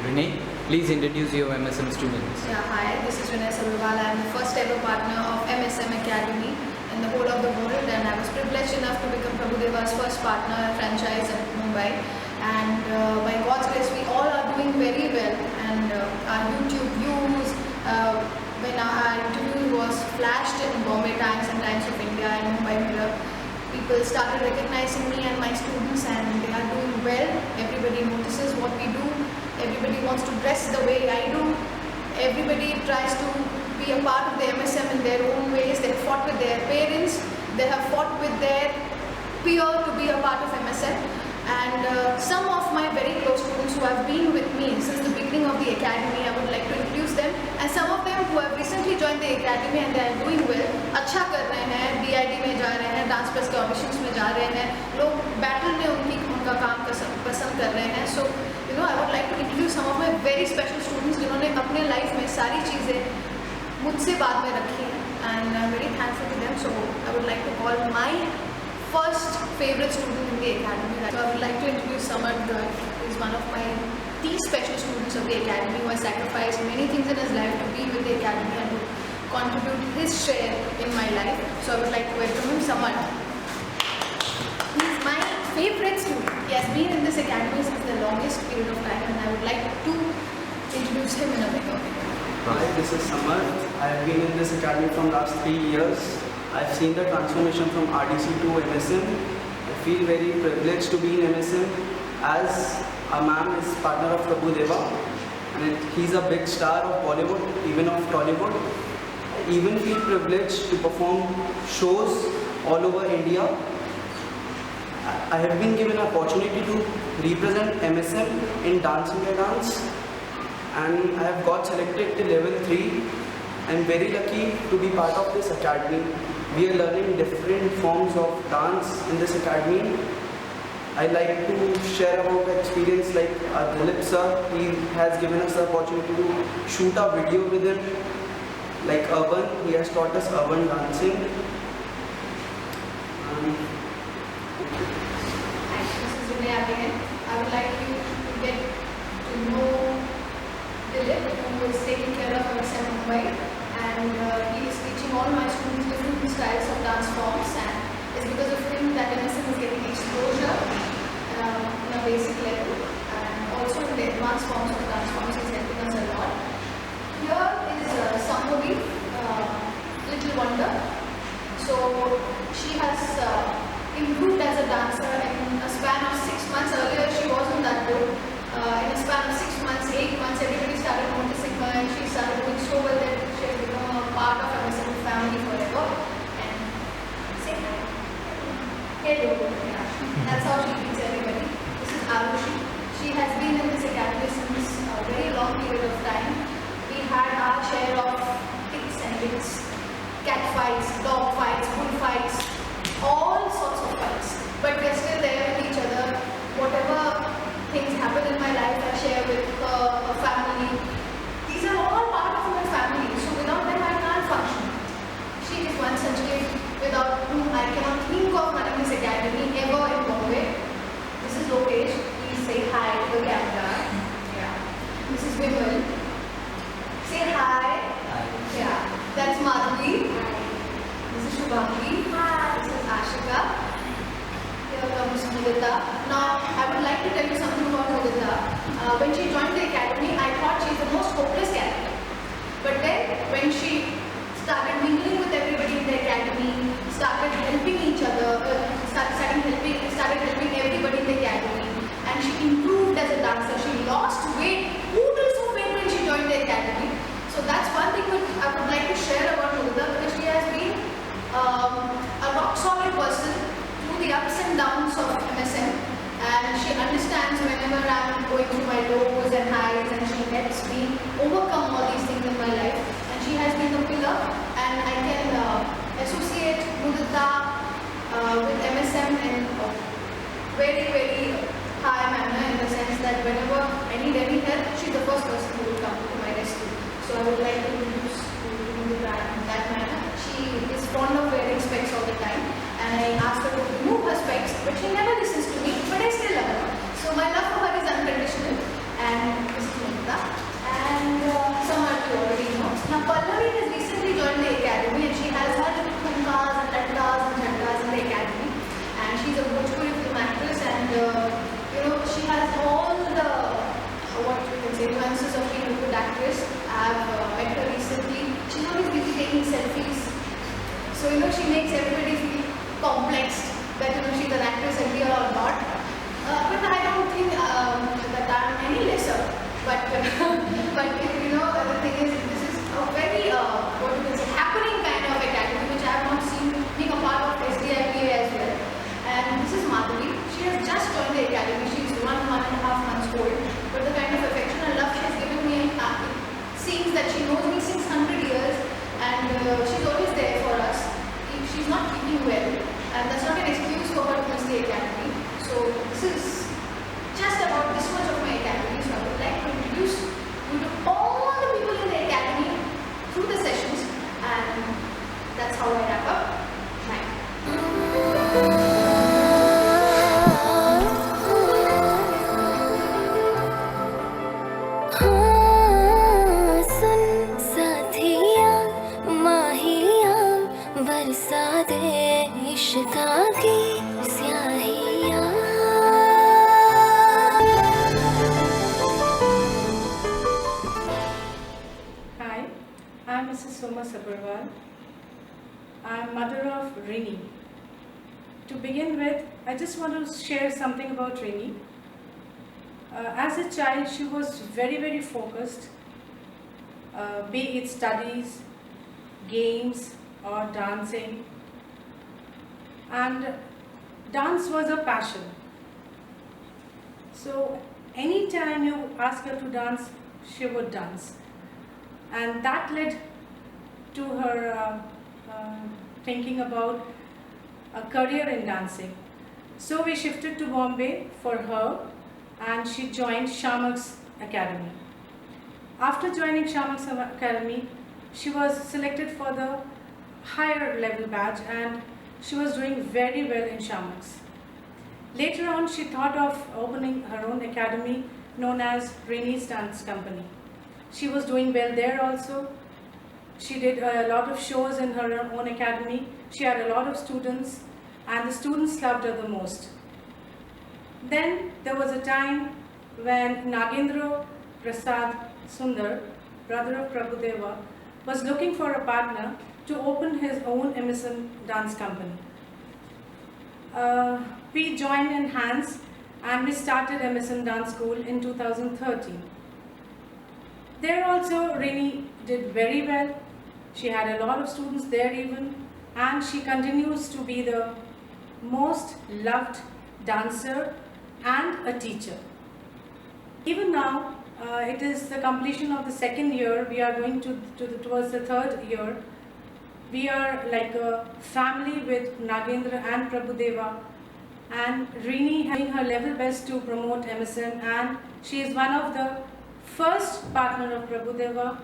Renee, please introduce your MSM students. Yeah, hi, this is Renee Sabharwal. I am the first ever partner of MSM Academy in the whole of the world, and I was privileged enough to become Prabhudeva's first partner franchise in Mumbai. And by God's grace, we all are doing very well, and our YouTube views, when our interview was flashed in Bombay Times and Times of India and Mumbai Mirror, people started recognizing me and my students, and they are doing well. Everybody notices what we do. Everybody wants to dress the way I do. Everybody tries to be a part of the MSM in their own ways. They have fought with their parents. They have fought with their peer to be a part of MSM. And some of my very close students who have been with me since the beginning of the academy, I would like to introduce them. And some of them who have recently joined the academy and they are doing well, अच्छा कर रहे हैं, DID में जा रहे हैं, dance plus के auditions में जा रहे हैं, लोग बैटल में उनका काम पसंद कर रहे हैं. So I would like to introduce some of my very special students जिन्होंने अपने लाइफ में सारी चीज़ें मुझसे बाद में रखी हैं, and I'm very thankful to them. So I would like to call my first favorite student in the academy. So I would like to introduce Samad Garg, who is one of my special students of the academy, who has sacrificed many things in his life to be with the academy and to contribute his share in my life. So I would like to welcome him, Samad. He is my favorite student. He has been in this academy since the longest period of time, and I would like to introduce him in a bigger way. Hi, this is Samad. I have been in this academy from last 3 years. I've seen the transformation from RDC to MSM. I feel very privileged to be in MSM as our ma'am is partner of Prabhudeva, and he's a big star of Bollywood, even of Tollywood. I even feel privileged to perform shows all over India. I have been given an opportunity to represent MSM in Dance India Dance, and I have got selected to level 3. I'm very lucky to be part of this academy. We are learning different forms of dance in this academy. I like to share about the experience like Dilip sir. He has given us the opportunity to shoot a video with him. Like urban, he has taught us urban dancing. This is Renee again. I would like you to get to know Dilip, who is taking care of MSM Mumbai, and he is teaching all my students different styles of dance forms, and it's because of him that MSM is getting exposure in a basic level, and also in the advanced forms of dance forms is helping us a lot. Here is Sambhavi, Little Wonder. So she has improved as a dancer in a span of 6 months. Earlier she wasn't that good. In a span of 6 months, 8 months, everybody started noticing her, and she started doing so well that she has become a part of MSM family forever. And say hi. Hello. Yeah. That's how she treats everybody. This is Arushi. She has been in this academy since a very long period of time. We had our share of kicks and hits, cat fights, dog fights, bull fights, all sorts of fights. But we're still there with each other. Whatever things happen in my life, I share with her family. These are all part of my family. So without them, I can't function. She is one such kid without whom I cannot think of running this academy ever in Bombay. This is Lokesh. Please say hi to the camera. Yeah. This is Vimal. Say hi. Hi. Yeah. That's Madhuri. Hi. This is Shubhangi. Hi. This is Ashika. Here comes Mudita. Now, I would like to tell you something about Mudita. When she joined the academy, I thought she is the most hopeless character. But then, when she started mingling with everybody in the academy, started helping each other, started helping everybody in the academy, and she improved as a dancer. She lost weight, oodles of weight when she joined the academy. So that's one thing which I would like to share about Mudita, because she has been a rock solid person through the ups and downs of MSM, and she understands whenever I'm going through my lows and highs, and she helps me overcome all these things in my life. And she has been a pillar, and I can associate Mudita with MSM in a very, very high manner, in the sense that whenever I need any help, she's the first person who will come to my rescue. So I would like to introduce Mudita in that manner. She is fond of wearing specs all the time, and I asked her to remove her specs, but she never the nuances of being a good actress. I've met her recently. She's always busy taking selfies. So, she makes everybody feel complexed that, she's an actress and we are all not. But I don't think that I'm any lesser. But, the thing is, this is a very, happening kind of academy which I have not seen being a part of SDIPA as well. And this is Madhuri. She has just joined the academy. She's 1.5 months old. But the kind of affection and love she has given me, seems that she knows me since 100 years and she's always there for us. She's not keeping well, and that's not an excuse for her to miss the academy. So this is just about this much of my academy. So I would like to introduce you to all the people in the academy through the sessions, and that's how I wrap up. Bye. Hi, I'm Mrs. Soma Sabharwal. I'm mother of Rini. To begin with, I just want to share something about Rini. As a child, she was very, very focused, be it studies, games, or dancing. And dance was a passion. So anytime you ask her to dance, she would dance. And that led to her thinking about a career in dancing. So we shifted to Bombay for her, and she joined Shamak's Academy. After joining Shamak's Academy, she was selected for the higher level batch, and she was doing very well in Shamak's. Later on, she thought of opening her own academy known as Rini's Dance Company. She was doing well there also. She did a lot of shows in her own academy. She had a lot of students, and the students loved her the most. Then there was a time when Nagendra Prasad Sundar, brother of Prabhudeva, was looking for a partner to open his own MSM dance company. We joined in hands and we started MSM Dance School in 2013. There also Rini did very well. She had a lot of students there even, and she continues to be the most loved dancer and a teacher. Even now, it is the completion of the second year. We are going towards the third year. We are like a family with Nagendra and Prabhudeva, and Rini having her level best to promote MSM, and she is one of the first partner of Prabhudeva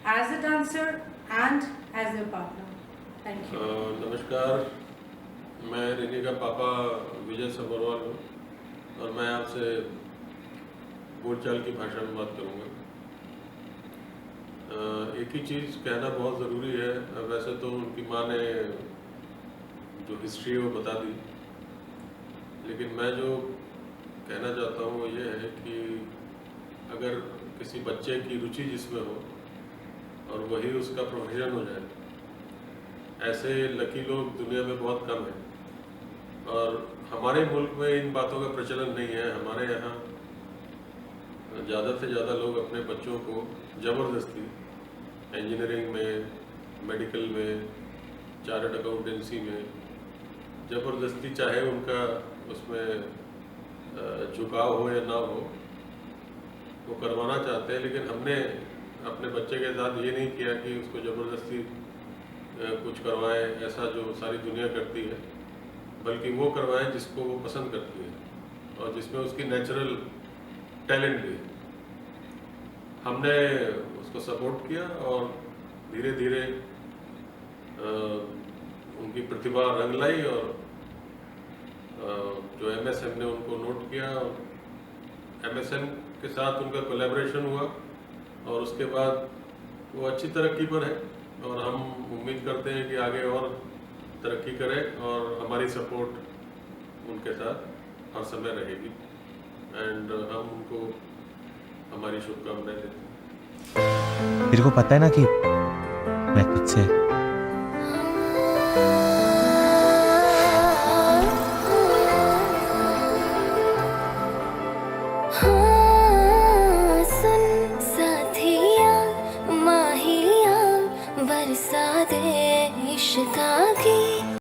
as a dancer and as their partner. Thank you. नमस्कार, मैं रिनी का पापा विजय सबरवाल हूँ और मैं आपसे बोलचाल की भाषा में बात करूँगा। एक ही चीज़ कहना बहुत ज़रूरी है। वैसे तो उनकी माँ ने जो हिस्ट्री है वो बता दी, लेकिन मैं जो कहना चाहता हूँ वो ये है कि अगर किसी बच्चे की रुचि जिसमें हो और वही उसका प्रोफेशन हो जाए, ऐसे लकी लोग दुनिया में बहुत कम हैं। और हमारे मुल्क में इन बातों का प्रचलन नहीं है। हमारे यहाँ ज़्यादा से ज़्यादा लोग अपने बच्चों को ज़बरदस्ती इंजीनियरिंग में, मेडिकल में, चार्टर्ड अकाउंटेंसी में ज़बरदस्ती, चाहे उनका उसमें झुकाव हो या ना हो, वो करवाना चाहते हैं। लेकिन हमने अपने बच्चे के साथ ये नहीं किया कि उसको ज़बरदस्ती कुछ करवाएं, ऐसा जो सारी दुनिया करती है, बल्कि वो करवाएं जिसको वो पसंद करती है और जिसमें उसकी नेचुरल टैलेंट भी। हमने उसको सपोर्ट किया और धीरे धीरे उनकी प्रतिभा रंग लाई और जो MSM ने उनको नोट किया और MSM के साथ उनका कोलैबोरेशन हुआ और उसके बाद वो अच्छी तरक्की पर है और हम उम्मीद करते हैं कि आगे और तरक्की करें और हमारी सपोर्ट उनके साथ हर समय रहेगी। एंड हम उनको हमारी शुभकामनाएं देते हैं। तेरे को पता है ना कि मैं तुझसे